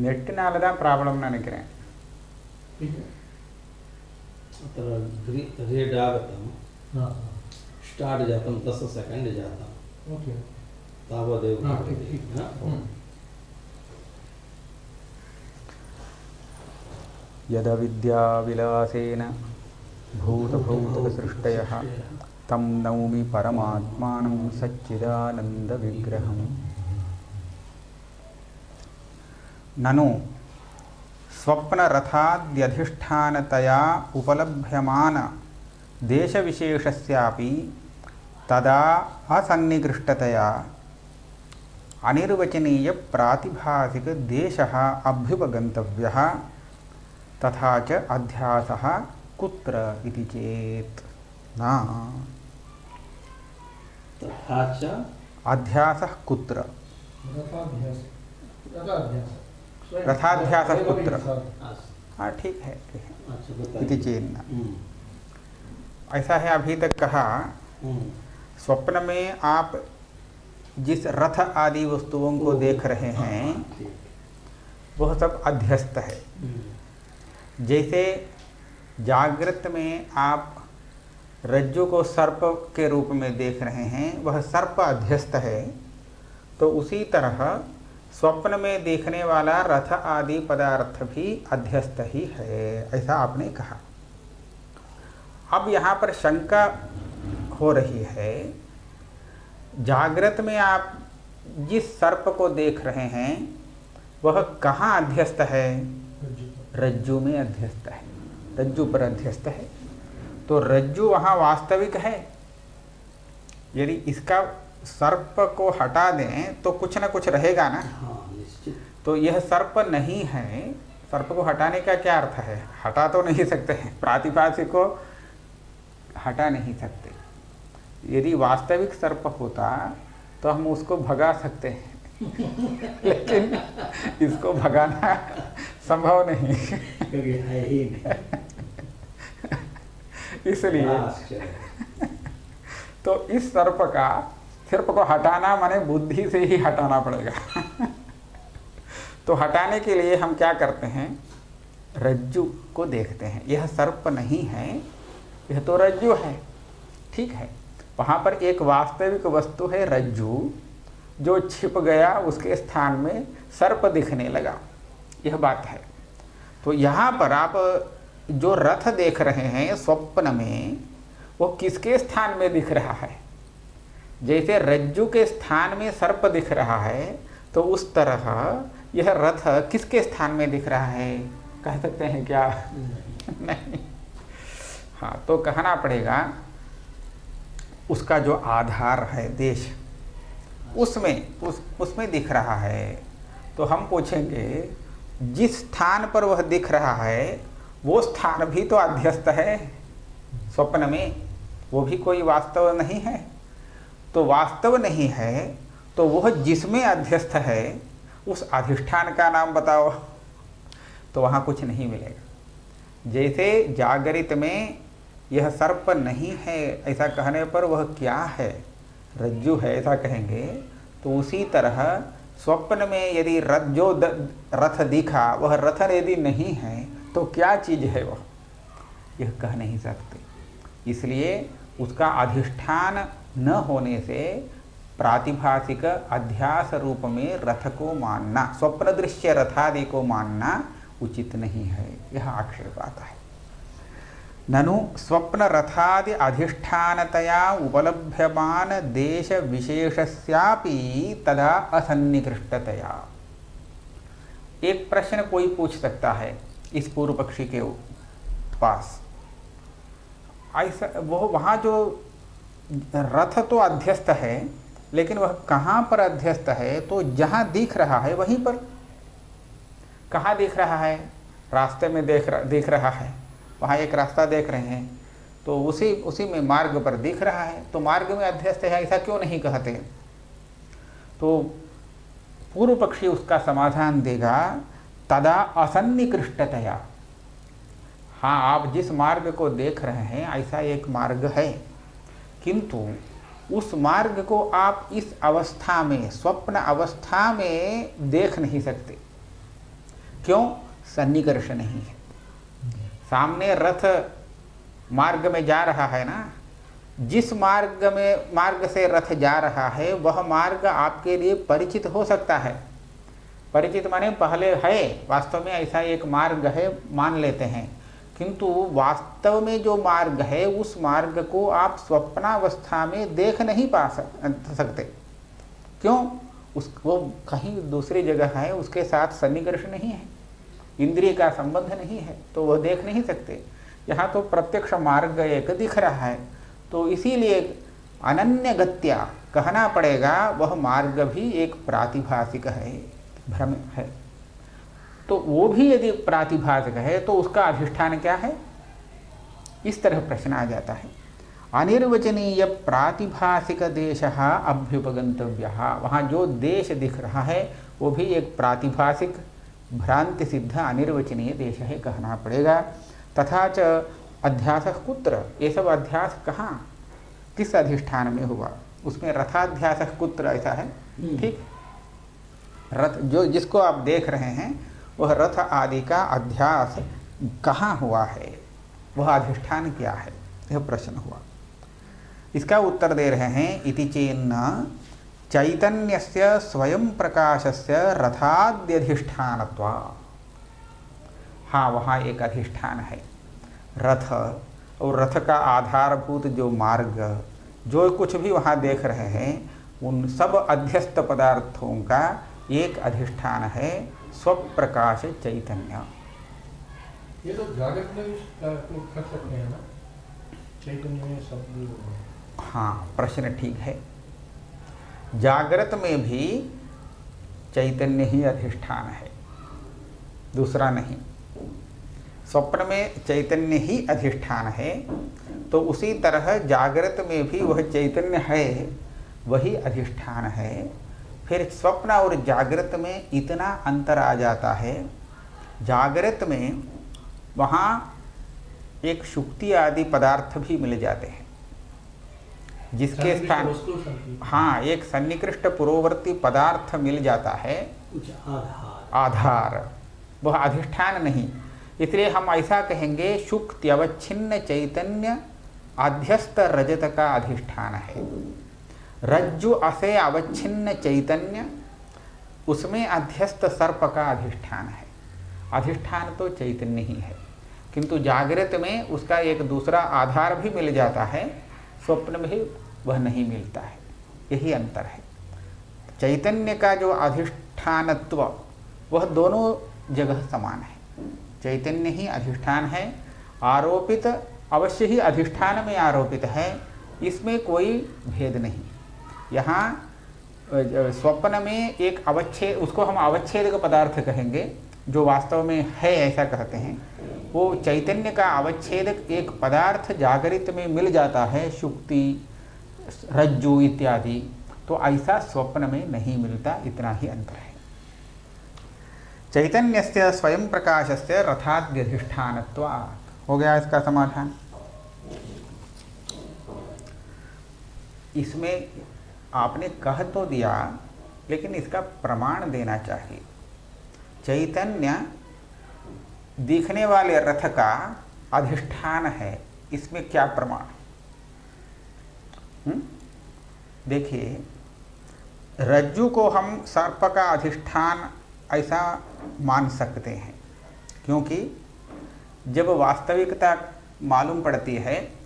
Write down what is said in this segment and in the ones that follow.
நெட்டுனால தான் ப்ராப்ளம்னு நினைக்கிறேன். अत्र रेड आगतं स्टार्ट् जातं 10 सेकेण्ड् जातं ओके तावदेव यदविद्याविलासेन भूतभौतिकसृष्टयः तं नौमि परमात्मानं सच्चिदानन्दविग्रहम्. ननु स्वप्नरथाद्यधिष्ठानतया उपलभ्यमान देशविशेषस्यापि तदा असन्निकृष्टतया अनिर्वचनीय प्रातिभासिक देशः अभ्युपगन्तव्यः तथा च अध्यासः कुत्र इति चेत् न तथा च अध्यासः कुत्र रथाध्यासः कुत्र. हाँ ठीक है इति चेन्न. ऐसा है अभी तक कहा स्वप्न में आप जिस रथ आदि वस्तुओं को देख रहे हैं वह सब अध्यस्त है. जैसे जागृत में आप रज्जु को सर्प के रूप में देख रहे हैं वह सर्प अध्यस्त है, तो उसी तरह स्वप्न में देखने वाला रथ आदि पदार्थ भी अध्यस्त ही है, ऐसा आपने कहा. अब यहाँ पर शंका हो रही है, जागृत में आप जिस सर्प को देख रहे हैं वह कहाँ अध्यस्त है? रज्जु में अध्यस्त है, रज्जु पर अध्यस्त है. तो रज्जु वहाँ वास्तविक है. यदि इसका सर्प को हटा दें तो कुछ न कुछ रहेगा ना. तो यह सर्प नहीं है. सर्प को हटाने का क्या अर्थ है? हटा तो नहीं सकते हैं, प्रातिभासिक को हटा नहीं सकते. यदि वास्तविक सर्प होता तो हम उसको भगा सकते हैं लेकिन इसको भगाना संभव नहीं इसलिए तो इस सर्प को हटाना माने बुद्धि से ही हटाना पड़ेगा तो हटाने के लिए हम क्या करते हैं? रज्जु को देखते हैं. यह सर्प नहीं है, यह तो रज्जु है. ठीक है, वहाँ पर एक वास्तविक वस्तु है रज्जु, जो छिप गया, उसके स्थान में सर्प दिखने लगा. यह बात है. तो यहाँ पर आप जो रथ देख रहे हैं स्वप्न में, वो किसके स्थान में दिख रहा है? जैसे रज्जु के स्थान में सर्प दिख रहा है, तो उस तरह यह रथ किसके स्थान में दिख रहा है? कह सकते हैं क्या? नहीं. हाँ, तो कहना पड़ेगा उसका जो आधार है देश, उसमें दिख रहा है. तो हम पूछेंगे जिस स्थान पर वह दिख रहा है वो स्थान भी तो अध्यस्त है स्वप्न में, वो भी कोई वास्तव नहीं है. तो वास्तव नहीं है तो वह जिसमें अध्यस्त है उस अधिष्ठान का नाम बताओ. तो वहाँ कुछ नहीं मिलेगा. जैसे जागृत में यह सर्प नहीं है ऐसा कहने पर वह क्या है? रज्जु है ऐसा कहेंगे. तो उसी तरह स्वप्न में यदि रथ दिखा वह रथ यदि नहीं है तो क्या चीज़ है वह? यह कह नहीं सकते. इसलिए उसका अधिष्ठान न होने से प्रातिभासिक अध्यास रूप में रथ को मानना, स्वप्न दृश्य रथादि को मानना उचित नहीं है. यह आक्षेप आता है. ननु स्वप्न रथादि अधिष्ठानतया उपलभ्यमान देश विशेषस्यापि तदा असन्निकृष्टतया. एक प्रश्न कोई पूछ सकता है इस पूर्व पक्षी के पास, ऐसा वो वहाँ जो रथ तो अध्यस्त है लेकिन वह कहाँ पर अध्यस्त है? तो जहाँ दिख रहा है वहीं पर. कहाँ दिख रहा है? रास्ते में दिख रहा है. वहाँ एक रास्ता देख रहे हैं तो उसी में मार्ग पर दिख रहा है, तो मार्ग में अध्यस्त है ऐसा क्यों नहीं कहते? तो पूर्व पक्षी उसका समाधान देगा तदा असन्निकृष्टतया. हाँ, आप जिस मार्ग को देख रहे हैं ऐसा एक मार्ग है, किंतु उस मार्ग को आप इस अवस्था में, स्वप्न अवस्था में देख नहीं सकते. क्यों? सन्निकर्ष नहीं है। सामने रथ मार्ग में जा रहा है ना, जिस मार्ग से रथ जा रहा है वह मार्ग आपके लिए परिचित हो सकता है। परिचित माने पहले है, वास्तव में ऐसा एक मार्ग है मान लेते हैं, किंतु वास्तव में जो मार्ग है उस मार्ग को आप स्वप्नावस्था में देख नहीं पा सकते। क्यों? वो कहीं दूसरी जगह है, उसके साथ सन्निकर्ष नहीं है, इंद्रिय का संबंध नहीं है, तो वह देख नहीं सकते। यहाँ तो प्रत्यक्ष मार्ग एक दिख रहा है, तो इसीलिए अनन्य गत्या कहना पड़ेगा वह मार्ग भी एक प्रातिभासिक है, भ्रम है। तो वो भी यदि प्रातिभासिक है तो उसका अधिष्ठान क्या है? इस तरह प्रश्न आ जाता है। अनिर्वचनीय प्रातिभासिक देश अभ्युपगंतव्य, वहाँ जो देश दिख रहा है वो भी एक प्रातिभासिक भ्रांति सिद्ध अनिर्वचनीय देश है कहना पड़ेगा। तथा च अध्यास कुत्र, ये सब अध्यास कहाँ, किस अधिष्ठान में हुआ? उसमें रथाध्यास कुत्र ऐसा है, ठीक। रथ जो जिसको आप देख रहे हैं वह रथ आदि का अध्यास कहाँ हुआ है, वह अधिष्ठान क्या है, यह प्रश्न हुआ। इसका उत्तर दे रहे हैं, इति चेन्न चैतन्यस्य स्वयं प्रकाशस्य रथाद्यधिष्ठानत्वा। हाँ, वहाँ एक अधिष्ठान है रथ, और रथ का आधारभूत जो मार्ग, जो कुछ भी वहाँ देख रहे हैं उन सब अध्यस्त पदार्थों का एक अधिष्ठान है स्वप्रकाश चैतन्य। ये तो जागृत में भी कर सकते हैं ना, चैतन्य में शब्द। हाँ, प्रश्न ठीक है। जागृत में भी चैतन्य ही अधिष्ठान है, दूसरा नहीं। स्वप्न में चैतन्य ही अधिष्ठान है, तो उसी तरह जागृत में भी वह चैतन्य है, वही अधिष्ठान है। फिर स्वप्न और जागृत में इतना अंतर आ जाता है, जागृत में वहाँ एक शुक्ति आदि पदार्थ भी मिल जाते हैं, जिसके स्थान, हाँ, एक सन्निकृष्ट पूर्ववर्ती पदार्थ मिल जाता है, कुछ आधार, वह अधिष्ठान नहीं। इसलिए हम ऐसा कहेंगे शुक्ति अवच्छिन्न चैतन्य अध्यस्त रजत का अधिष्ठान है। रज्जु असे अवच्छिन्न चैतन्य, उसमें अध्यस्त सर्प का अधिष्ठान है। अधिष्ठान तो चैतन्य ही है, किंतु जागृत में उसका एक दूसरा आधार भी मिल जाता है, स्वप्न में वह नहीं मिलता है, यही अंतर है। चैतन्य का जो अधिष्ठानत्व वह दोनों जगह समान है, चैतन्य ही अधिष्ठान है, आरोपित अवश्य ही अधिष्ठान में आरोपित है, इसमें कोई भेद नहीं। यहाँ स्वप्न में एक अवच्छेद, उसको हम अवच्छेद का पदार्थ कहेंगे, जो वास्तव में है ऐसा कहते हैं, वो चैतन्य का अवच्छेदक एक पदार्थ जागृत में मिल जाता है, शुक्ति रज्जु इत्यादि, तो ऐसा स्वप्न में नहीं मिलता, इतना ही अंतर है। चैतन्यस्य स्वयं प्रकाशस्य रथाद्यधिष्ठानत्वात्, हो गया इसका समाधान। इसमें आपने कह तो दिया, लेकिन इसका प्रमाण देना चाहिए। चैतन्य दिखने वाले रथ का अधिष्ठान है, इसमें क्या प्रमाण? देखिए, रज्जु को हम सर्प का अधिष्ठान ऐसा मान सकते हैं, क्योंकि जब वास्तविकता मालूम पड़ती है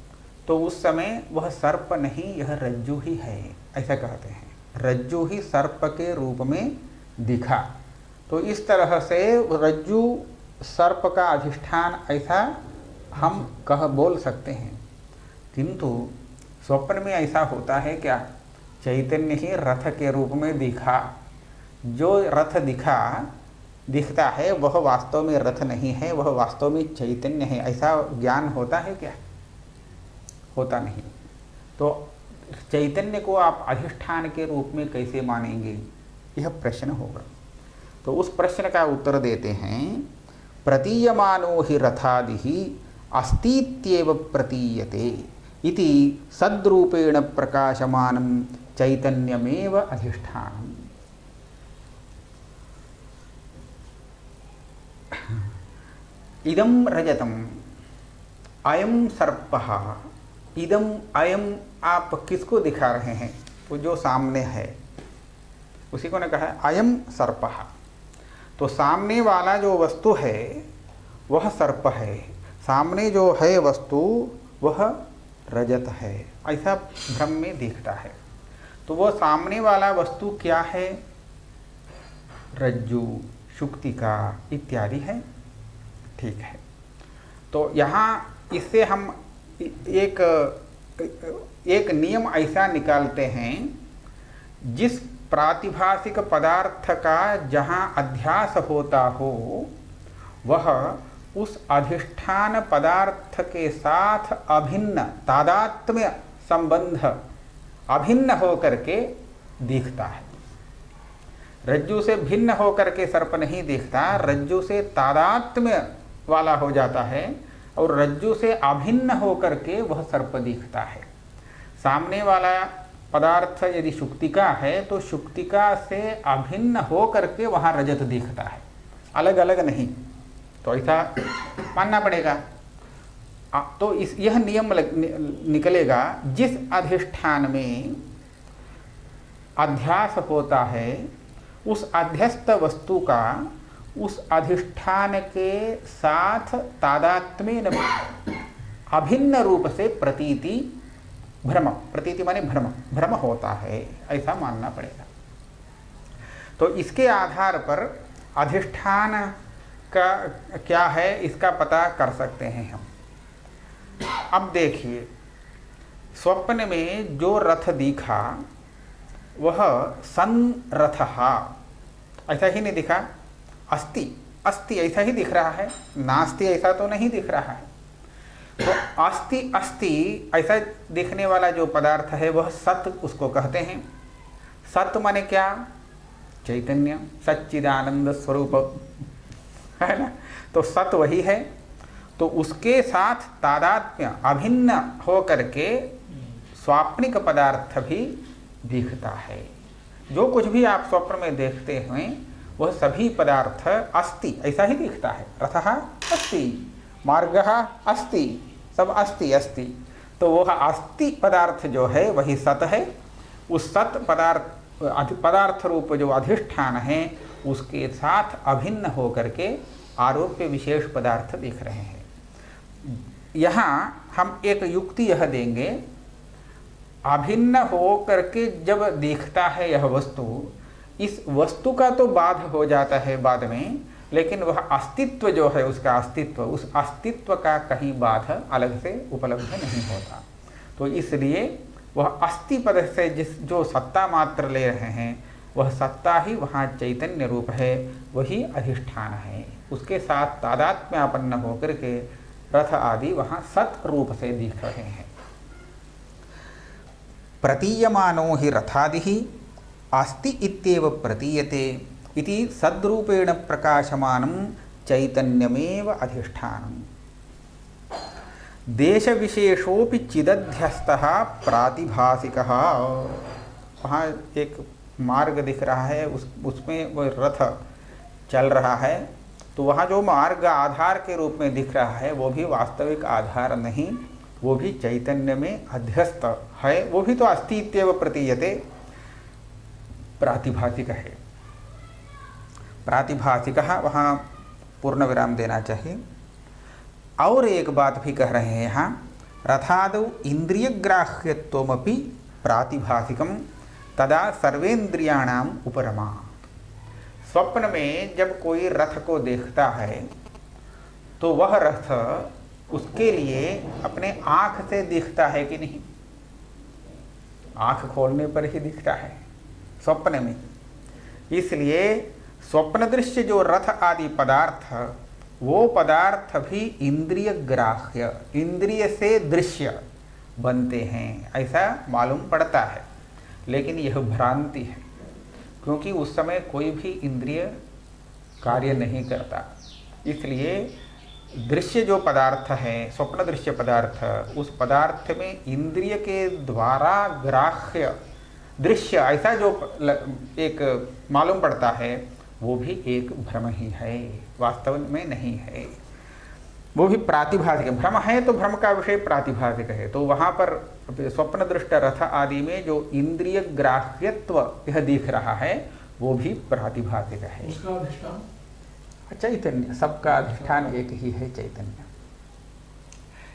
तो उस समय वह सर्प नहीं, यह रज्जु ही है, ऐसा कहते हैं। रज्जु ही सर्प के रूप में दिखा, तो इस तरह से रज्जु सर्प का अधिष्ठान ऐसा हम बोल सकते हैं। किंतु स्वप्न में ऐसा होता है क्या? चैतन्य ही रथ के रूप में दिखा, जो रथ दिखता है वह वास्तव में रथ नहीं है, वह वास्तव में चैतन्य है, ऐसा ज्ञान होता है क्या? होता नहीं। तो चैतन्य को आप अधिष्ठान के रूप में कैसे मानेंगे, यह प्रश्न होगा। तो उस प्रश्न का उत्तर देते हैं, प्रतीयमानो हि रथादिहि अस्तीत्येव प्रतीयते इति सद्रूपेण प्रकाशमानं चैतन्यमेव अधिष्ठानम्। इदम रजतम, अयम सर्पः, इदम अयम, आप किसको दिखा रहे हैं? वो जो सामने है उसी को ने कहा है अयम सर्पः। तो सामने वाला जो वस्तु है वह सर्प है, सामने जो है वस्तु वह रजत है, ऐसा भ्रम में दिखता है। तो वो सामने वाला वस्तु क्या है? रज्जु, शुक्तिका इत्यादि है। ठीक है, तो यहाँ इससे हम एक नियम ऐसा निकालते हैं, जिस प्रातिभासिक पदार्थ का जहाँ अध्यास होता हो वह उस अधिष्ठान पदार्थ के साथ अभिन्न तादात्म्य संबंध अभिन्न होकर के दिखता है। रज्जु से भिन्न होकर के सर्प नहीं दिखता, रज्जु से तादात्म्य वाला हो जाता है और रज्जु से अभिन्न होकर के वह सर्प दिखता है। सामने वाला पदार्थ यदि शुक्तिका है तो शुक्तिका से अभिन्न होकर के वहाँ रजत दिखता है, अलग अलग नहीं। तो ऐसा मानना पड़ेगा। तो यह नियम निकलेगा, जिस अधिष्ठान में अध्यास होता है उस अध्यस्त वस्तु का उस अधिष्ठान के साथ तादात्म्य अभिन्न रूप से प्रतीति, भ्रम, प्रतीति माने भ्रम, भ्रम होता है, ऐसा मानना पड़ेगा। तो इसके आधार पर अधिष्ठान का क्या है इसका पता कर सकते हैं हम। अब देखिए, स्वप्न में जो रथ दिखा वह संरथः ऐसा ही नहीं दिखा, अस्ति अस्ति ऐसा ही दिख रहा है, नास्ति ऐसा तो नहीं दिख रहा है। तो अस्ति अस्ति ऐसा दिखने वाला जो पदार्थ है वह सत उसको कहते हैं। सत माने क्या? चैतन्य, सच्चिदानंद स्वरूप है ना। तो सत वही है। तो उसके साथ तादात्म्य अभिन्न हो करके स्वाप्निक पदार्थ भी दिखता है। जो कुछ भी आप स्वप्न में देखते हैं वह सभी पदार्थ अस्ति ऐसा ही दिखता है। रथः अस्ति, मार्गः अस्ति, सब अस्ति अस्ति। तो वह अस्ति पदार्थ जो है वही सत है। उस सत पदार्थ रूप जो अधिष्ठान है उसके साथ अभिन्न होकर के आरोप्य विशेष पदार्थ दिख रहे हैं। यहाँ हम एक युक्ति यह देंगे, अभिन्न हो करके जब देखता है यह वस्तु, इस वस्तु का तो बाध हो जाता है बाद में, लेकिन वह अस्तित्व जो है उसका अस्तित्व, उस अस्तित्व का कहीं बाध अलग से उपलब्ध नहीं होता। तो इसलिए वह अस्ति पद से जो सत्ता मात्र ले रहे हैं वह सत्ता ही वहाँ चैतन्य रूप है, वही अधिष्ठान है। उसके साथ तादात्म्यापन्न होकर के रथ आदि वहाँ सत रूप से दिख रहे हैं। प्रतीयमानो हि रथादिः अस्ति इत्येव प्रतीयते इति सद्रूपेण प्रकाशमानं चैतन्यमेव अधिष्ठानम्। देशविशेषोपि चिदध्यस्तः प्रातिभासिकः, वहाँ एक मार्ग दिख रहा है, उसमें वो रथ चल रहा है, तो वहाँ जो मार्ग आधार के रूप में दिख रहा है वो भी वास्तविक आधार नहीं, वो भी चैतन्य में अध्यस्त है, वो भी तो अस्ति इत्येव प्रतीयते, प्रातिभासिक है। प्रातिभासिक वहाँ पूर्ण विराम देना चाहिए। और एक बात भी कह रहे हैं यहाँ, रथादौ इंद्रियग्राह्यत्वमपि प्रातिभासिकम तदा सर्वेन्द्रियाणाम उपरमा। स्वप्न में जब कोई रथ को देखता है तो वह रथ उसके लिए अपने आँख से दिखता है कि नहीं? आँख खोलने पर ही दिखता है स्वप्न में। इसलिए स्वप्न दृश्य जो रथ आदि पदार्थ, वो पदार्थ भी इंद्रिय ग्राह्य, इंद्रिय से दृश्य बनते हैं, ऐसा मालूम पड़ता है। लेकिन यह भ्रांति है, क्योंकि उस समय कोई भी इंद्रिय कार्य नहीं करता। इसलिए दृश्य जो पदार्थ है, स्वप्न दृश्य पदार्थ, उस पदार्थ में इंद्रिय के द्वारा ग्राह्य दृश्य ऐसा जो एक मालूम पड़ता है वो भी एक भ्रम ही है, वास्तव में नहीं है। वो भी प्रातिभासिक है। भ्रम है तो भ्रम का विषय प्रातिभासिक है, तो वहाँ पर स्वप्न दृष्ट रथ आदि में जो इंद्रिय ग्राह्यत्व यह दिख रहा है वो भी प्रातिभासिक है। उसका अधिष्ठान चैतन्य, सबका अधिष्ठान एक ही है, चैतन्य।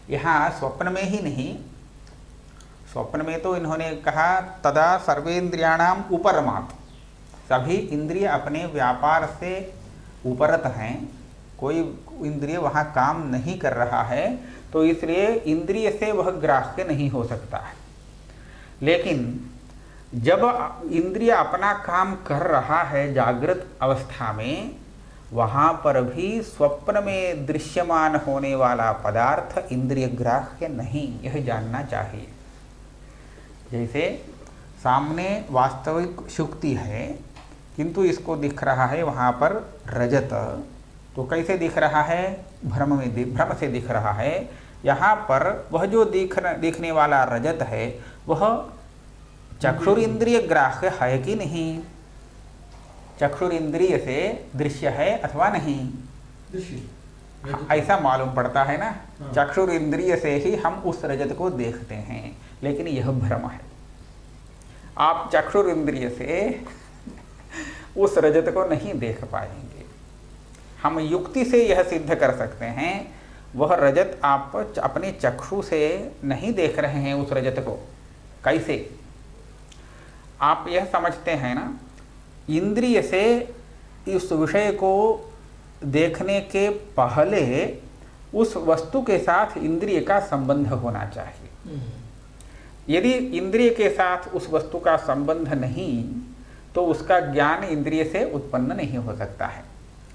यहाँ स्वप्न में ही नहीं, स्वप्न में तो इन्होंने कहा तदा सर्वेन्द्रियाणाम उपरमात्, सभी इंद्रिय अपने व्यापार से उपरत हैं, कोई इंद्रिय वहाँ काम नहीं कर रहा है, तो इसलिए इंद्रिय से वह ग्राह्य नहीं हो सकता है। लेकिन जब इंद्रिय अपना काम कर रहा है जागृत अवस्था में, वहाँ पर भी स्वप्न में दृश्यमान होने वाला पदार्थ इंद्रिय ग्राह्य नहीं, यह जानना चाहिए। जैसे सामने वास्तविक शुक्ति है किंतु इसको दिख रहा है वहाँ पर रजत, तो कैसे दिख रहा है? भ्रम से दिख रहा है। यहाँ पर वह जो दिखने वाला रजत है वह चक्षुरिंद्रिय ग्राह्य है कि नहीं? चक्षुरिंद्रिय से दृश्य है अथवा नहीं? दृश्य ऐसा मालूम पड़ता है ना। चक्षुरिंद्रिय से ही हम उस रजत को देखते हैं, लेकिन यह भ्रम है। आप चक्षुरिंद्रिय से उस रजत को नहीं देख पाएंगे। हम युक्ति से यह सिद्ध कर सकते हैं वह रजत आप अपने चक्षु से नहीं देख रहे हैं उस रजत को। कैसे? आप यह समझते हैं ना, इंद्रिय से इस विषय को देखने के पहले उस वस्तु के साथ इंद्रिय का संबंध होना चाहिए। यदि इंद्रिय के साथ उस वस्तु का संबंध नहीं तो उसका ज्ञान इंद्रिय से उत्पन्न नहीं हो सकता है।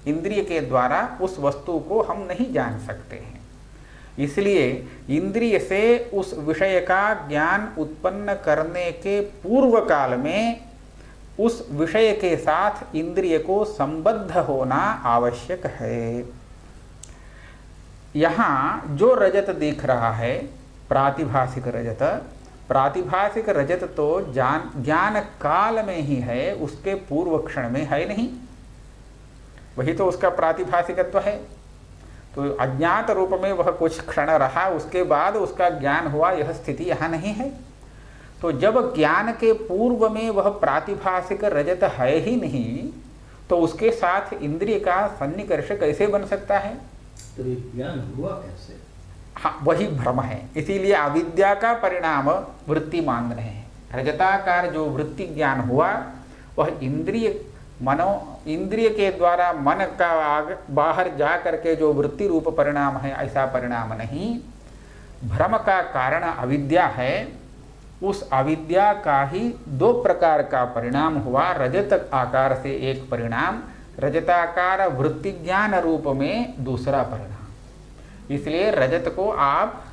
इंद्रिय के द्वारा उस वस्तु को हम नहीं जान सकते हैं। इसलिए इंद्रिय से उस विषय का ज्ञान उत्पन्न करने के पूर्व काल में उस विषय के साथ इंद्रिय को संबद्ध होना आवश्यक है। यहाँ जो रजत दिख रहा है प्रातिभासिक रजत, प्रातिभासिक रजत तो ज्ञान काल में ही है, उसके पूर्व क्षण में है नहीं। वही तो उसका प्रातिभासिकत्व है। तो अज्ञात रूप में वह कुछ क्षण रहा, उसके बाद उसका ज्ञान हुआ, यह स्थिति यहाँ नहीं है। तो जब ज्ञान के पूर्व में वह प्रातिभासिक रजत है ही नहीं, तो उसके साथ इंद्रिय का सन्निकर्ष कैसे बन सकता है? तो ये ज्ञान हुआ कैसे? हाँ, वही भ्रम है। इसीलिए अविद्या का परिणाम वृत्ति मान रहे हैं। रजताकार जो वृत्ति ज्ञान हुआ वह इंद्रिय के द्वारा मन का बाहर जा करके जो वृत्ति रूप परिणाम है, ऐसा परिणाम नहीं। भ्रम का कारण अविद्या है। उस अविद्या का ही दो प्रकार का परिणाम हुआ। रजत आकार से एक परिणाम, रजताकार वृत्ति ज्ञान रूप में दूसरा परिणाम। इसलिए रजत को आप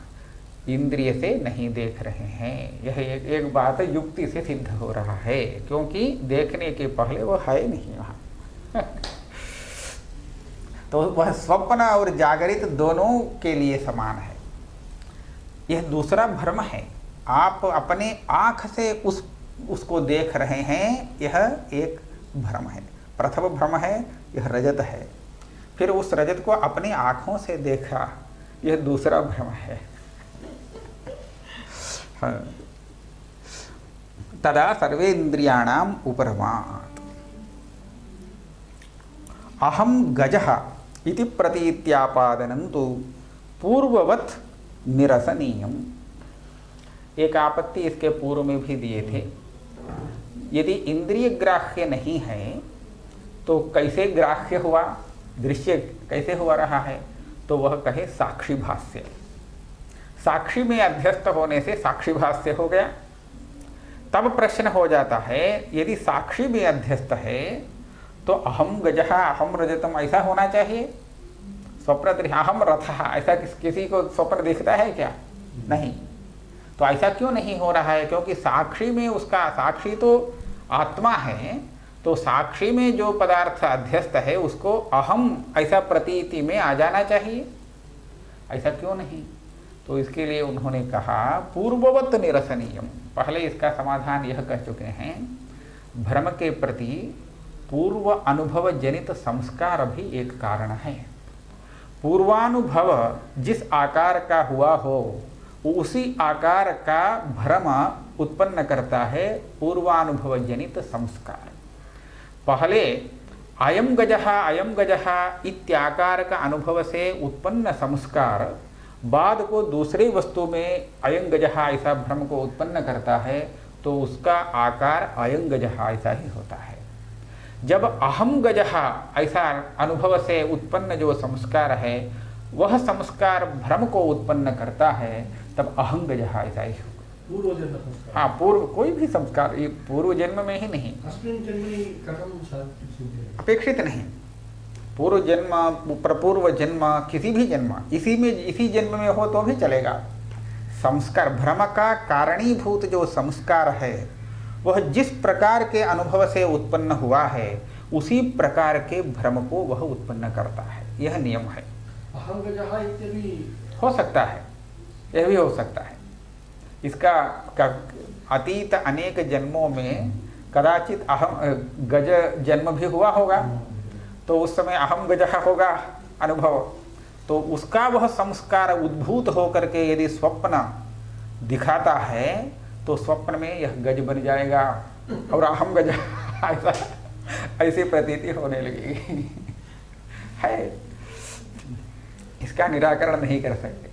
इंद्रिय से नहीं देख रहे हैं। यह एक बात युक्ति से सिद्ध हो रहा है, क्योंकि देखने के पहले वो है नहीं वहाँ। तो वह स्वप्न और जागृत दोनों के लिए समान है। यह दूसरा भ्रम है। आप अपने आँख से उसको देख रहे हैं, यह एक भ्रम है। प्रथम भ्रम है यह रजत है, फिर उस रजत को अपनी आँखों से देखा, यह दूसरा भ्रम है। हाँ। तदा सर्वेन्द्रियाणाम उपरमात् अहम गजः इति प्रतीत्यापादनं तु पूर्ववत् निरसनीयम्। एक आपत्ति इसके पूर्व में भी दिए थे। यदि इंद्रिय ग्राह्य नहीं है तो कैसे ग्राह्य हुआ, दृश्य कैसे हुआ रहा है? तो वह कहे साक्षी भाष्य। साक्षी में अध्यस्त होने से साक्षी भाष्य हो गया। तब प्रश्न हो जाता है, यदि साक्षी में अध्यस्त है तो अहम गजः अहम रजतम ऐसा होना चाहिए। स्वप्न अहम रथः ऐसा किसी को स्वप्न दिखता है क्या? नहीं। तो ऐसा क्यों नहीं हो रहा है? क्योंकि साक्षी में उसका, साक्षी तो आत्मा है, तो साक्षी में जो पदार्थ अध्यस्त है उसको अहम ऐसा प्रतीति में आ जाना चाहिए। ऐसा क्यों नहीं? तो इसके लिए उन्होंने कहा पूर्ववत निरसनीयम। पहले इसका समाधान यह कह चुके हैं, भ्रम के प्रति पूर्व अनुभव जनित संस्कार भी एक कारण है। पूर्वानुभव जिस आकार का हुआ हो उसी आकार का भ्रम उत्पन्न करता है पूर्वानुभव जनित संस्कार। पहले अयम गजः इत्याकार का अनुभव से उत्पन्न संस्कार बाद को दूसरे वस्तु में अयं गजः ऐसा भ्रम को उत्पन्न करता है, तो उसका आकार अयं गजः ऐसा ही होता है। जब अहम गजः ऐसा अनुभव से उत्पन्न जो संस्कार है वह संस्कार भ्रम को उत्पन्न करता है, तब अहं गजः ऐसा ही होगा। पूर्व जन्म संस्कार। हाँ, पूर्व कोई भी संस्कार ये पूर्व जन्म में ही नहीं, अस्मिन् जन्मनि कथं सिद्ध्यति? अपेक्षित नहीं। पूर्व जन्म प्रपूर्व जन्म किसी भी जन्म इसी जन्म में हो तो भी चलेगा। संस्कार भ्रम का कारणीभूत जो संस्कार है वह जिस प्रकार के अनुभव से उत्पन्न हुआ है उसी प्रकार के भ्रम को वह उत्पन्न करता है, यह नियम है। अहं गजः इत्यपि हो सकता है, यह भी हो सकता है। इसका अतीत अनेक जन्मों में कदाचित अहम गज जन्म भी हुआ होगा, तो उस समय अहम गजः होगा अनुभव, तो उसका वह संस्कार उद्भूत होकर के यदि स्वप्न दिखाता है तो स्वप्न में यह गज बन जाएगा और अहम गज ऐसा ऐसी प्रतीति होने लगेगी है। इसका निराकरण नहीं कर सकते,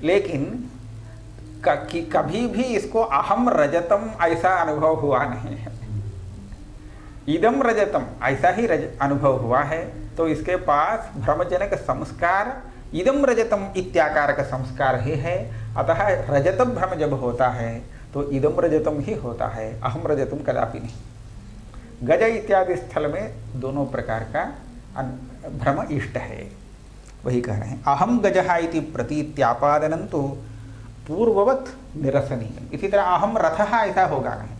लेकिन कभी भी इसको अहम रजतम ऐसा अनुभव हुआ नहीं है। इदम रजतम ऐसा ही अनुभव हुआ है, तो इसके पास भ्रमजनक संस्कार इदम रजतम इत्याकार का संस्कार ही है। अतः रजत भ्रम जब होता है तो इदम रजतम ही होता है, अहम रजतम कदापि नहीं। गज इत्यादि स्थल में दोनों प्रकार का भ्रम इष्ट है, वही कह रहे हैं। अहम गजः इति प्रतीत्यापादनं तो पूर्ववत निरसनीय। इसी तरह अहम रथः ऐसा होगा नहीं,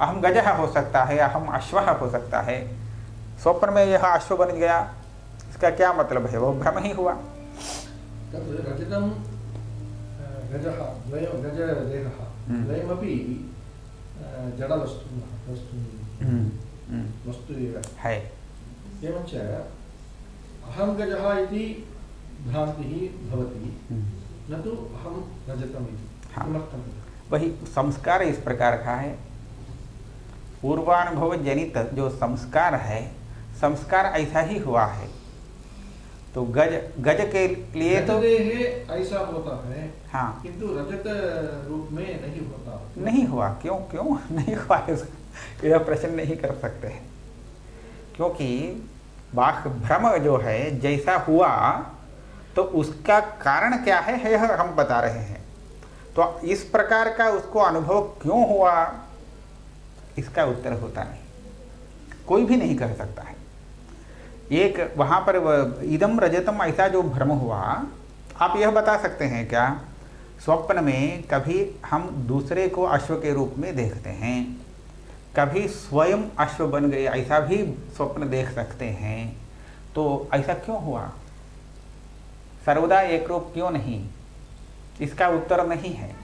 अहम गजः हो सकता है, अहम अश्वः हो सकता है। स्वप्न में यह अश्व बन गया, इसका क्या मतलब है? वो भ्रम ही हुआ। रजतं गजः गजदेहः द्वयमपि जडवस्तु वस्तु एव है। एवञ्च अहं गजः इति भ्रान्तिः भवति, न तु अहं रजतम् इति। किमर्थं? वही संस्कार इस प्रकार का है। पूर्वानुभव जनित जो संस्कार है, संस्कार ऐसा ही हुआ है। तो गज के लिए तो ऐसा होता है, हाँ, किंतु रजत रूप में नहीं होता। नहीं हुआ। क्यों नहीं हुआ? यह प्रश्न नहीं कर सकते हैं, क्योंकि बाह्य भ्रम जो है जैसा हुआ तो उसका कारण क्या है यह हम बता रहे हैं। तो इस प्रकार का उसको अनुभव क्यों हुआ, इसका उत्तर होता नहीं, कोई भी नहीं कर सकता है। एक वहाँ पर इदम रजतम ऐसा जो भ्रम हुआ, आप यह बता सकते हैं क्या? स्वप्न में कभी हम दूसरे को अश्व के रूप में देखते हैं, कभी स्वयं अश्व बन गए ऐसा भी स्वप्न देख सकते हैं, तो ऐसा क्यों हुआ? सर्वदा एक रूप क्यों नहीं? इसका उत्तर नहीं है।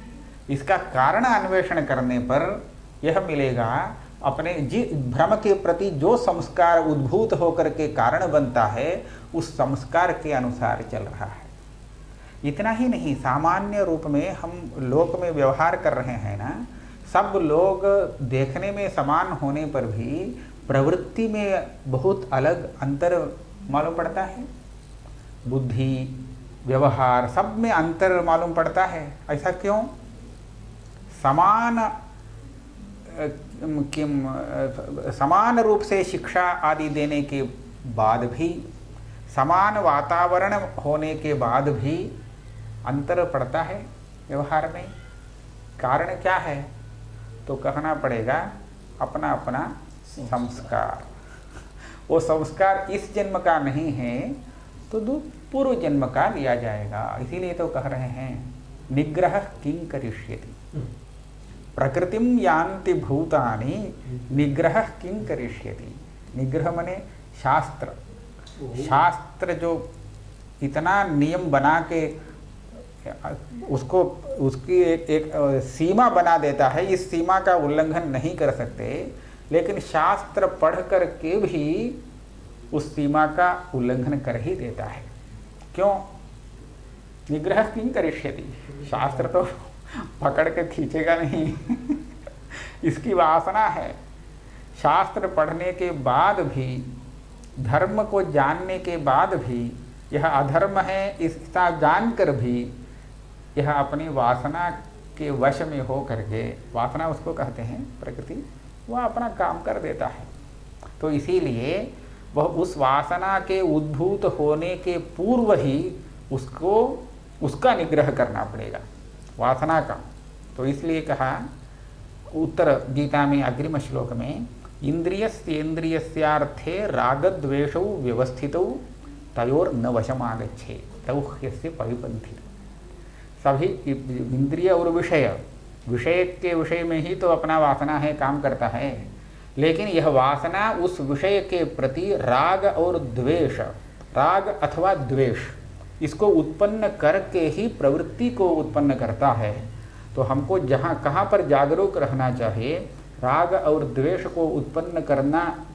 इसका कारण अन्वेषण करने पर यह मिलेगा। अपने भ्रम के प्रति जो संस्कार उद्भूत होकर के कारण बनता है उस संस्कार के अनुसार चल रहा है। इतना ही नहीं, सामान्य रूप में हम लोक में व्यवहार कर रहे हैं ना, सब लोग देखने में समान होने पर भी प्रवृत्ति में बहुत अलग अंतर मालूम पड़ता है। बुद्धि, व्यवहार सब में अंतर मालूम पड़ता है। ऐसा क्यों? समान रूप से शिक्षा आदि देने के बाद भी, समान वातावरण होने के बाद भी अंतर पड़ता है व्यवहार में। कारण क्या है? तो कहना पड़ेगा अपना अपना संस्कार। वो संस्कार इस जन्म का नहीं है तो पूर्व जन्म का लिया जाएगा। इसीलिए तो कह रहे हैं निग्रह किं करिष्यति, प्रकृतिम यान्ति भूतानि निग्रह किं करिष्यति। निग्रह माने शास्त्र। शास्त्र जो इतना नियम बना के उसकी एक सीमा बना देता है, इस सीमा का उल्लंघन नहीं कर सकते, लेकिन शास्त्र पढ़ कर के भी उस सीमा का उल्लंघन कर ही देता है। क्यों? निग्रह किं करिष्यति, शास्त्र तो पकड़ के खींचेगा नहीं इसकी वासना है। शास्त्र पढ़ने के बाद भी, धर्म को जानने के बाद भी यह अधर्म है इसका जानकर भी यह अपनी वासना के वश में हो करके, वासना उसको कहते हैं प्रकृति, वह अपना काम कर देता है। तो इसीलिए वह उस वासना के उद्भूत होने के पूर्व ही उसको उसका निग्रह करना पड़ेगा, वासना का। तो इसलिए कहा उत्तर गीता में अग्रिम श्लोक में, इंद्रियस्येन्द्रियस्यार्थे रागद्वेषौ व्यवस्थितौ तयोर न वशमागच्छे तौ ह्यस्य परिपन्थित। सभी इंद्रिय और विषय, विषय के विषय में ही तो अपना वासना है, काम करता है, लेकिन यह वासना उस विषय के प्रति राग और द्वेष, राग अथवा द्वेष, इसको उत्पन्न करके ही प्रवृत्ति को उत्पन्न करता है। तो हमको जहाँ कहाँ पर जागरूक रहना चाहिए, राग और द्वेष को उत्पन्न करना,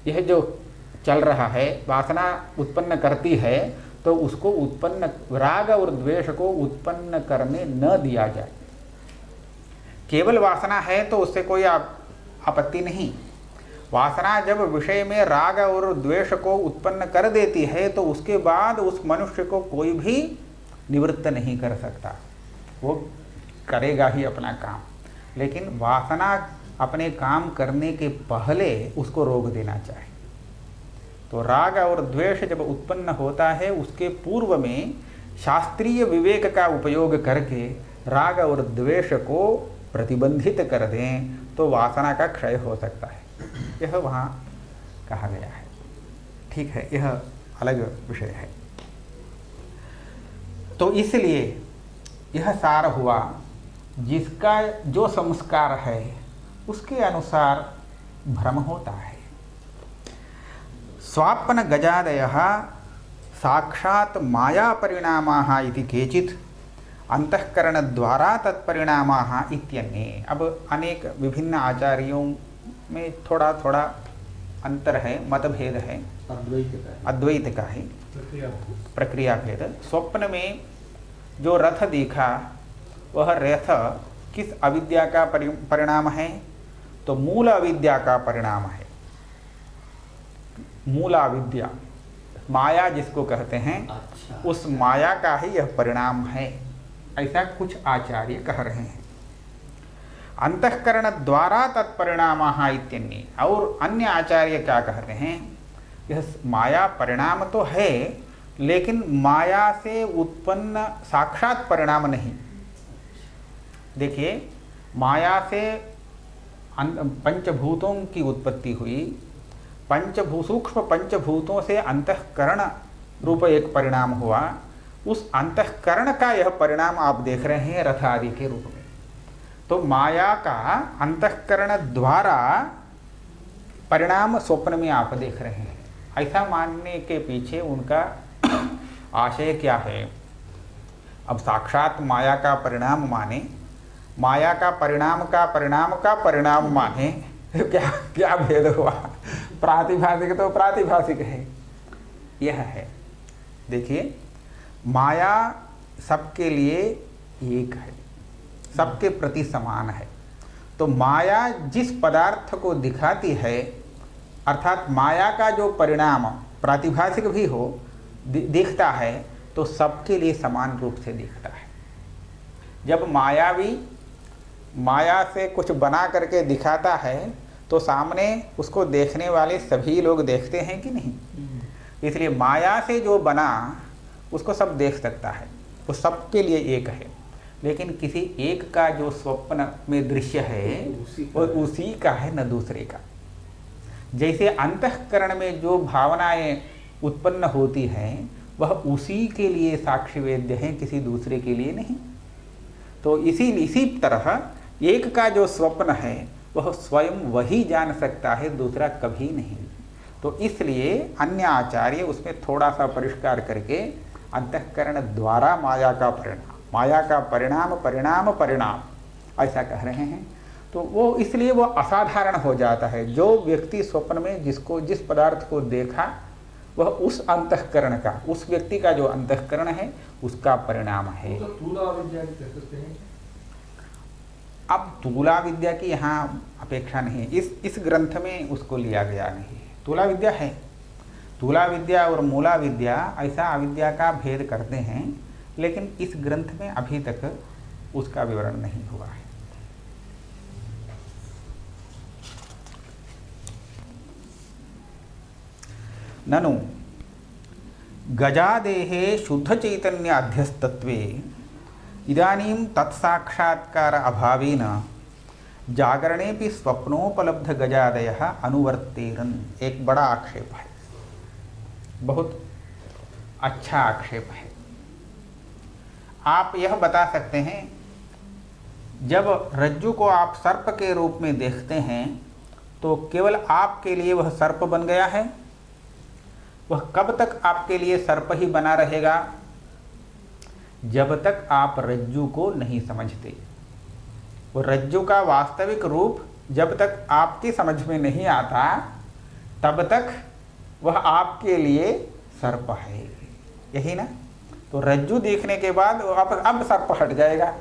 यह जो चल रहा है वासना उत्पन्न करती है, तो उसको उत्पन्न, राग और द्वेष को उत्पन्न करने न दिया जाए। केवल वासना है तो उससे कोई आपत्ति नहीं। वासना जब विषय में राग और द्वेष को उत्पन्न कर देती है तो उसके बाद उस मनुष्य को कोई भी निवृत्त नहीं कर सकता, वो करेगा ही अपना काम। लेकिन वासना अपने काम करने के पहले उसको रोक देना चाहिए। तो राग और द्वेष जब उत्पन्न होता है उसके पूर्व में शास्त्रीय विवेक का उपयोग करके राग और द्वेष को प्रतिबंधित कर दें तो वासना का क्षय हो सकता है। यह वहाँ कहा गया है। ठीक है, यह अलग विषय है। तो इसलिए यह सार हुआ, जिसका जो संस्कार है उसके अनुसार भ्रम होता है। स्वाप्न गजादयः साक्षात् माया परिणामाः इति केचित् अंतःकरण द्वारा तत्परिणामाः इत्यन्ये। अब अनेक विभिन्न आचार्यों में थोड़ा थोड़ा अंतर है, मतभेद है, अद्वैत का है, प्रक्रिया भेद। स्वप्न में जो रथ दिखा वह रथ किस अविद्या का परिणाम है? तो मूल अविद्या का परिणाम है। मूल अविद्या, माया जिसको कहते हैं, अच्छा। उस माया का ही यह परिणाम है, ऐसा कुछ आचार्य कह रहे हैं। अंतःकरण द्वारा तत्परिणामाः इत्यन्ये। और अन्य आचार्य क्या कहते हैं, यह माया परिणाम तो है लेकिन माया से उत्पन्न साक्षात परिणाम नहीं। देखिए, माया से पंचभूतों की उत्पत्ति हुई, सूक्ष्म पंचभूतों से अंतःकरण रूप एक परिणाम हुआ, उस अंतःकरण का यह परिणाम आप देख रहे हैं रथ आदि के रूप में। तो माया का अंतःकरण द्वारा परिणाम स्वप्न में आप देख रहे हैं। ऐसा मानने के पीछे उनका आशय क्या है? अब साक्षात माया का परिणाम माने, माया का परिणाम माने, क्या क्या भेद हुआ? प्रातिभाषिक तो प्रातिभाषिक है, यह है। देखिए, माया सबके लिए एक है, सबके प्रति समान है। तो माया जिस पदार्थ को दिखाती है, अर्थात माया का जो परिणाम प्रातिभाषिक भी हो दिखता है, तो सबके लिए समान रूप से दिखता है। जब मायावी माया से कुछ बना करके दिखाता है तो सामने उसको देखने वाले सभी लोग देखते हैं कि नहीं? इसलिए माया से जो बना उसको सब देख सकता है, वो सबके लिए एक है। लेकिन किसी एक का जो स्वप्न में दृश्य है वो उसी का है, न दूसरे का। जैसे अंतःकरण में जो भावनाएं उत्पन्न होती हैं वह उसी के लिए साक्षी वेद्य है, किसी दूसरे के लिए नहीं। तो इसी तरह एक का जो स्वप्न है वह स्वयं वही जान सकता है, दूसरा कभी नहीं। तो इसलिए अन्य आचार्य उसमें थोड़ा सा परिष्कार करके अंतःकरण द्वारा माया का परिणाम ऐसा कह रहे हैं। तो वो इसलिए वो असाधारण हो जाता है। जो व्यक्ति स्वप्न में जिस पदार्थ को देखा वह उस अंतःकरण का, उस व्यक्ति का जो अंतःकरण है उसका परिणाम है। वो तो तूला विद्या की कह सकते हैं। अब तूला विद्या की यहाँ अपेक्षा नहीं है, इस ग्रंथ में उसको लिया गया नहीं है। तूला विद्या है, तूला विद्या और मूला विद्या ऐसा अविद्या का भेद करते हैं, लेकिन इस ग्रंथ में अभी तक उसका विवरण नहीं हुआ है। ननु गजादेहे शुद्ध चैतन्य अध्यस्तत्वे इदानीं तत्साक्षात्कार अभावेन जागरणेपि स्वप्नोपलब्ध गजादयः अनुवर्तेरन्। एक बड़ा आक्षेप है, बहुत अच्छा आक्षेप है। आप यह बता सकते हैं, जब रज्जु को आप सर्प के रूप में देखते हैं तो केवल आपके लिए वह सर्प बन गया है? वह कब तक आपके लिए सर्प ही बना रहेगा? जब तक आप रज्जु को नहीं समझते। वो रज्जु का वास्तविक रूप जब तक आपकी समझ में नहीं आता, तब तक वह आपके लिए सर्प है, यही ना? तो रज्जु देखने के बाद अब सर्प हट जाएगा।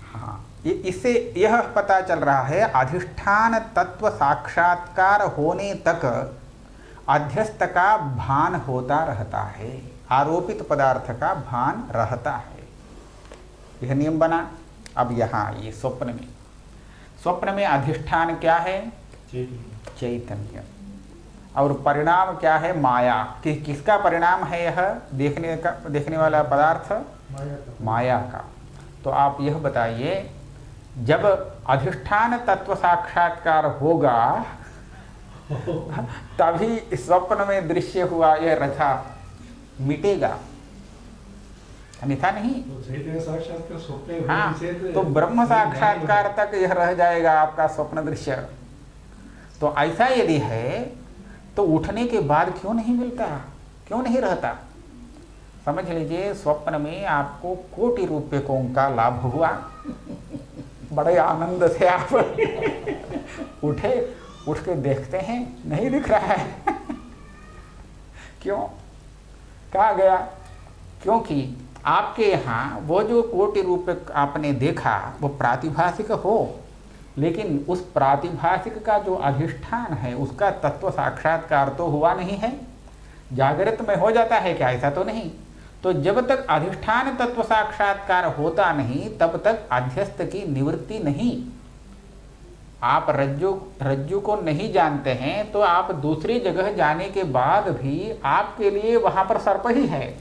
हाँ, इससे यह पता चल रहा है, अधिष्ठान तत्व साक्षात्कार होने तक अध्यस्त का भान होता रहता है, आरोपित पदार्थ का भान रहता है। यह नियम बना। अब यहाँ ये स्वप्न में अधिष्ठान क्या है? चैतन्य। और परिणाम क्या है? माया। किसका परिणाम है यह देखने वाला पदार्थ? माया का। तो आप यह बताइए, जब अधिष्ठान तत्व साक्षात्कार होगा तभी स्वप्न में दृश्य हुआ यह रथा मिटेगा, अन्यथा नहीं। हाँ, तो ब्रह्म साक्षात्कार तक यह रह जाएगा आपका स्वप्न दृश्य। तो ऐसा यदि है तो उठने के बाद क्यों नहीं मिलता, क्यों नहीं रहता? समझ लीजिए, स्वप्न में आपको कोटि रुपयों का लाभ हुआ, बड़े आनंद से आप उठे, उठ के देखते हैं नहीं दिख रहा है। क्यों? कहाँ गया? क्योंकि आपके यहाँ वो जो कोटि रुपये आपने देखा वो प्रातिभासिक हो, लेकिन उस प्रातिभासिक का जो अधिष्ठान है उसका तत्व साक्षात्कार तो हुआ नहीं है। जागृत में हो जाता है क्या? ऐसा तो नहीं। तो जब तक अधिष्ठान तत्व साक्षात्कार होता नहीं तब तक अध्यस्त की निवृत्ति नहीं। आप रज्जु को नहीं जानते हैं तो आप दूसरी जगह जाने के बाद भी आपके लिए वहाँ पर सर्प ही है,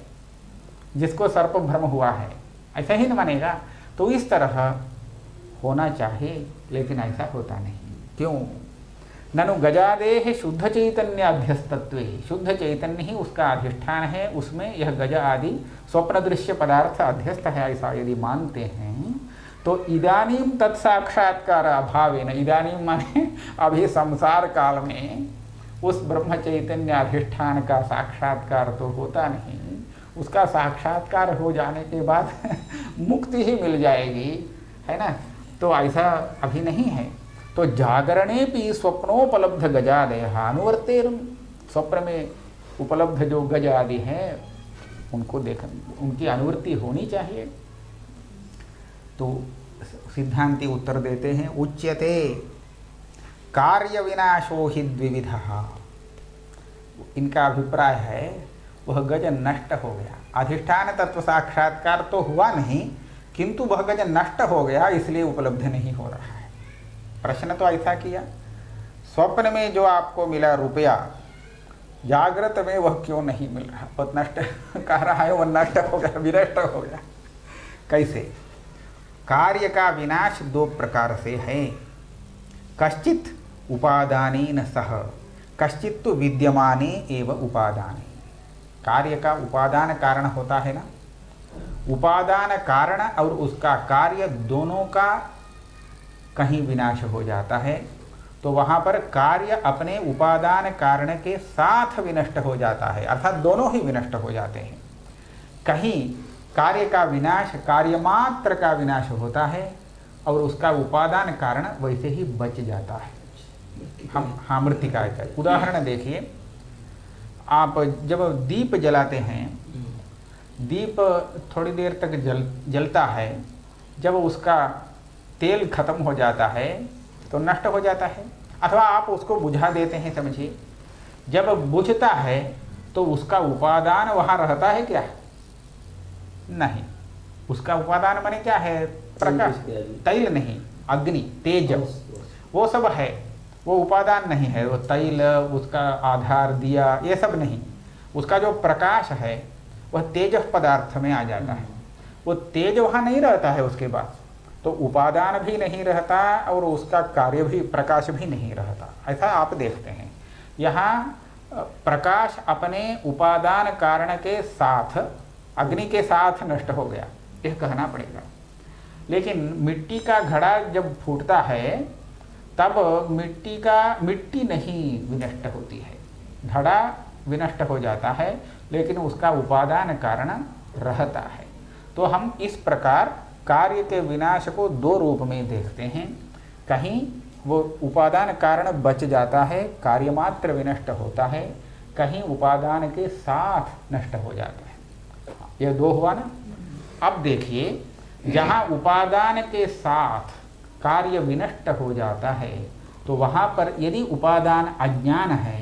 जिसको सर्प भ्रम हुआ है, ऐसा ही न मानेगा। तो इस तरह होना चाहिए, लेकिन ऐसा होता नहीं। क्यों? ननु गजादेह शुद्ध चैतन्य अध्यस्तत्वे, शुद्ध चैतन्य ही उसका अधिष्ठान है, उसमें यह गजा आदि स्वप्न दृश्य पदार्थ अध्यस्त है, ऐसा यदि मानते हैं तो इदानीं तत्साक्षात्कार अभावेन, इदानीं माने अभी संसार काल में उस ब्रह्म चैतन्य अधिष्ठान का साक्षात्कार तो होता नहीं। उसका साक्षात्कार हो जाने के बाद मुक्ति ही मिल जाएगी, है ना? तो ऐसा अभी नहीं है। तो जागरणे भी स्वप्नोपलब्ध गजादय अनुवर्तेरम, स्वप्न में उपलब्ध जो गज आदि हैं उनको उनकी अनुवृत्ति होनी चाहिए। तो सिद्धांती उत्तर देते हैं, उच्यते कार्य विनाशो हि द्विविधः। इनका अभिप्राय है वह गज नष्ट हो गया, अधिष्ठान तत्व साक्षात्कार तो हुआ नहीं किंतु वह गज नष्ट हो गया, इसलिए उपलब्ध नहीं हो रहा है। प्रश्न तो ऐसा किया, स्वप्न में जो आपको मिला रुपया, जागृत में वह क्यों नहीं मिल रहा? वह नष्ट कह रहा है, वह नष्ट हो गया, विनष्ट हो गया। कैसे? कार्य का विनाश दो प्रकार से है। कश्चित उपादानेन सह, कश्चित तो विद्यमाने एवं उपादाने। कार्य का उपादान कारण होता है ना, उपादान कारण और उसका कार्य दोनों का कहीं विनाश हो जाता है, तो वहाँ पर कार्य अपने उपादान कारण के साथ विनष्ट हो जाता है, अर्थात दोनों ही विनष्ट हो जाते हैं। कहीं कार्य का विनाश, कार्य मात्र का विनाश होता है और उसका उपादान कारण वैसे ही बच जाता है। हम मृतिका का उदाहरण देखिए, आप जब दीप जलाते हैं, दीप थोड़ी देर तक जलता है, जब उसका तेल खत्म हो जाता है तो नष्ट हो जाता है, अथवा आप उसको बुझा देते हैं समझिए। जब बुझता है तो उसका उपादान वहाँ रहता है क्या? नहीं, उसका उपादान माने क्या है? प्रकाश, तैल नहीं, अग्नि, तेज, वो सब है, वो उपादान नहीं है। वो तैल, उसका आधार दिया, ये सब नहीं। उसका जो प्रकाश है वह तेज पदार्थ में आ जाता है। वो तेज वहाँ नहीं रहता है, उसके बाद तो उपादान भी नहीं रहता और उसका कार्य भी, प्रकाश भी नहीं रहता। ऐसा आप देखते हैं। यहाँ प्रकाश अपने उपादान कारण के साथ, अग्नि के साथ नष्ट हो गया, यह कहना पड़ेगा। लेकिन मिट्टी का घड़ा जब फूटता है तब मिट्टी नहीं विनष्ट होती है, घड़ा विनष्ट हो जाता है, लेकिन उसका उपादान कारण रहता है। तो हम इस प्रकार कार्य के विनाश को दो रूप में देखते हैं। कहीं वो उपादान कारण बच जाता है, कार्य मात्र विनष्ट होता है, कहीं उपादान के साथ नष्ट हो जाता है। यह दो हुआ ना। अब देखिए, जहाँ उपादान के साथ कार्य विनष्ट हो जाता है तो वहाँ पर यदि उपादान अज्ञान है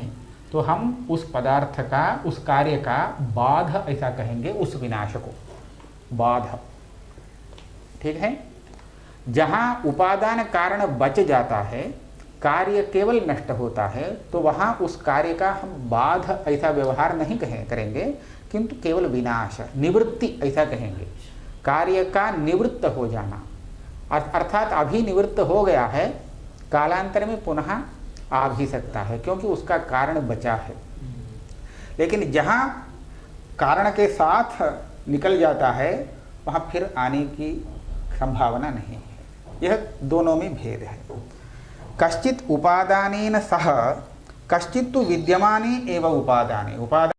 तो हम उस पदार्थ का, उस कार्य का बाध ऐसा कहेंगे, उस विनाश को बाध। ठीक है। जहाँ उपादान कारण बच जाता है, कार्य केवल नष्ट होता है, तो वहाँ उस कार्य का हम बाध ऐसा व्यवहार नहीं करेंगे, किंतु केवल विनाश, निवृत्ति ऐसा कहेंगे। कार्य का निवृत्त हो जाना, अर्थात अभी निवृत्त हो गया है, कालांतर में पुनः आ भी सकता है क्योंकि उसका कारण बचा है। लेकिन जहाँ कारण के साथ निकल जाता है वहाँ फिर आने की संभावना नहीं है। यह दोनों में भेद है। कश्चित उपादानेन सह, कश्चित तो विद्यमाने एवं उपादाने, उपादान